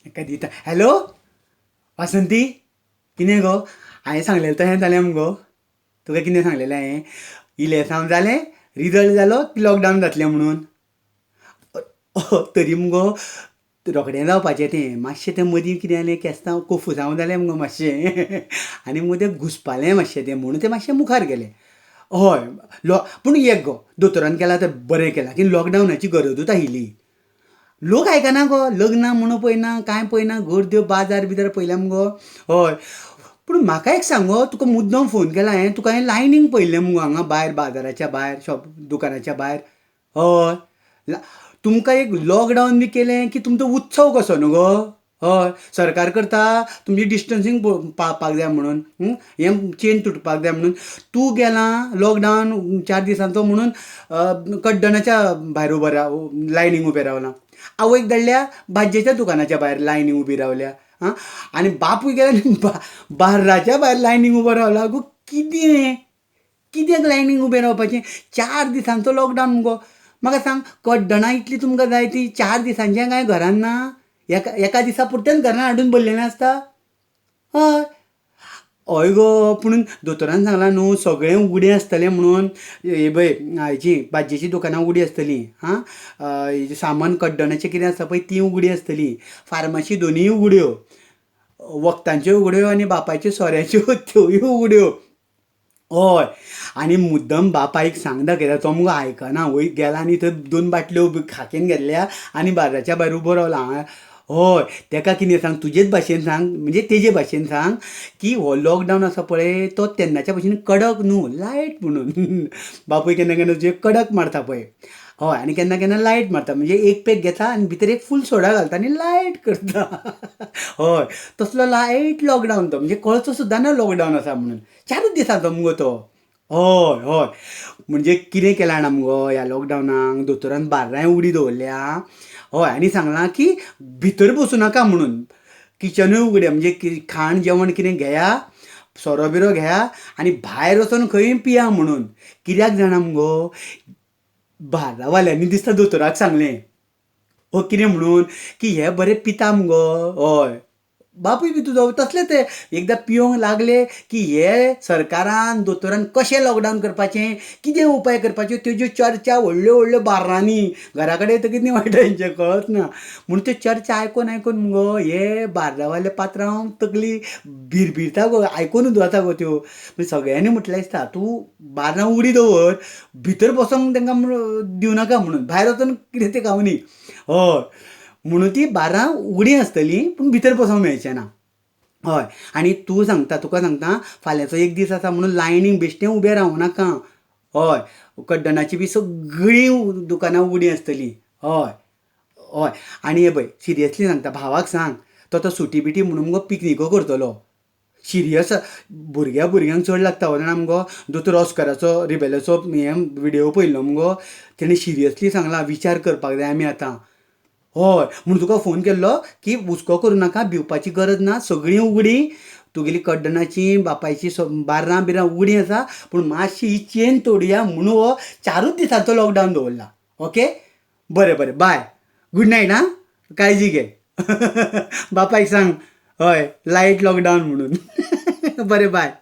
एका दिता हॅलो वासंती कितें गो हांवें सांगलेलें तशें जालें मुगो तुका कितें सांगलेलें हांवें इलेक्शन जालें रिजल्ट जालो की लॉकडावन जातलें म्हणून तरी मुगो रोखडें जावपाचें तें मातशें तें मदीं कितें जालें केस्तांव कोफुसांव जालें मुगो मातशें आनी मुगो तें घुसपालें मातशें तें म्हणून तें मातशें मुखार गेलें हय पूण एक गो दोतोरान केलां तें बरें केलां की लॉकडावनाची गरजूच आयिल्ली लोक आयकना गो लग्न म्हणून पळयना कांय पळयना गर्द्यो बाजार बिजार पळयल्या मुगो हय पूण म्हाका एक सांग गो तुका मुद्दम फोन केला हांवें तुका हांवें लायनींग पळयल्लें मुगो हांगा भायर बाजाराच्या भायर शॉप दुकानाच्या भायर हय तुमकां एक लॉकडावन बी केलें की तुमचो उत्सव कसो न्हू गो हय सरकार करता तुमची डिस्टन्सींग पाळपाक जाय म्हणून हें चेन तुटपाक जाय म्हणून तूं गेला लॉकडावन 4 दिसांचो म्हणून कड्डणाच्या भायर उबो राव लायनींग उबे रावला आवयक धाडल्या भाजयेच्या दुकानाच्या भायर लायनींग उबी रावल्या आं आनी बापूय गेल्या आनी बार्राच्या भायर लायनींग उबो रावला गो कितें कित्याक लायनींग उबें रावपाचें 4 दिसांचो लॉकडावन मुगो म्हाका सांग कड्डणां इतलीं तुमकां जाय ती 4 दिसांचें कांय घरान ना एका दिसा पुरतेंच घरान हाडून भरलेलें आसता हय हय गो पूण दोतोरान सांगलां न्हू सगळें उगडें आसतलें म्हणून हे पळय हाजी भाजयेचीं दुकानां उगडीं आसतलीं हां सामान कड्डणाचें कितें आसा पळय तीं उगडीं आसतलीं फार्मासी दोनीय उगड्यो वखदांच्यो उगड्यो आनी बापायच्यो सोऱ्याच्यो त्योय उगड्यो हय आनी मुद्दम बापायक सांग दाखयता तो मुगो आयकना वयर गेला आनी थंय 2 बाटल्यो खाकेन घेतल्या आनी बार्राच्या भायर उबो रावला हय तेका कितें सांग तुजेच भाशेन सांग म्हणजे तेजे भाशेन सांग की हो लॉकडावन आसा पळय तो तेन्नाच्या भशेन कडक न्हू लायट म्हणून बापूय केन्ना केन्ना तुजे कडक मारता पळय हय आनी केन्ना केन्ना लायट मारता म्हणजे एक पेक घेता आनी भितर एक फूल सोडा घालता आनी लायट करता हय तसलो लायट लॉकडावन तो म्हणजे कळचो सुद्दां ना लॉकडावन आसा म्हणून 4 दिसांचो मुगो तो हय हय म्हणजे कितें केलां जाणा मुगो ह्या लॉकडावनाक दोतोरान बार्रांय उगडीं दवरल्या हय आनी सांगलां की भितर बसूं नाका म्हणून किचनूय उगडें म्हणजे खाण जेवण कितें घेया सोरो बिरो घेया आनी भायर वचून खंय पिया म्हणून कित्याक जाणा मुगो बार्रावाल्यांनी दिसता दोतोराक सांगलें हो कितें म्हणून की हे बरें पिता मुगो हय बापूय बी तुजो तसलें ते एकदां पिवंक लागले की हे सरकारान दोतोरान कशें लॉकडावन करपाचें कितें उपाय करपाच्यो तेज्यो चर्चा व्हडल्यो व्हडल्यो बार्रांनी घरा कडेन येतकीर न्ही वायट हेंचें कळच ना म्हणून त्यो चर्चा आयकून आयकून मुगो हे बार्रावाले पात्रांव तकली भिरभिरता गो आयकून उजवाता गो त्यो सगळ्यांनी म्हटलें दिसता तूं बार्रां उगडीं दवर भितर बसोंक तांकां दिवनाका म्हणून भायर वचून कितें तें खावनी हय म्हणून ती बार्रां उगडीं आसतलीं पूण भितर बसोंक मेळचें ना हय आनी तूं सांगता तुका सांगता फाल्यांचो एक दीस आसा म्हणून लायनीक बेश्टें उबें रावं नाका हय कड्डणाची बी सगळीं दुकानां उगडीं आसतलीं हय हय आनी हे पळय सिरियसली सांगता भावाक सांग तो सुटी बिटी म्हणून मुगो पिकनिको करतलो सिरियस भुरग्यांक चड लागता हो जाणा मुगो दोतोर ऑस्कराचो रिबेलाचो हें विडियो पळयल्लो मुगो तेणें सिरियसली सांगलां विचार करपाक जाय आमी आतां हय म्हूण तुका फोन केल्लो की हुस्को करूं नाका भिवपाची गरज ना सगळीं उगडीं तुगेली कड्डणाचीं बापायचीं बार्रां बिर्रां उगडीं आसा पूण मातशी ही चेन तोडुया म्हणून हो 4 दिसांचो लॉकडावन दवरला ओके बरें बरें बाय गूड नायट आं काळजी घे बापायक सांग हय लायट लॉकडावन म्हणून बरें बाय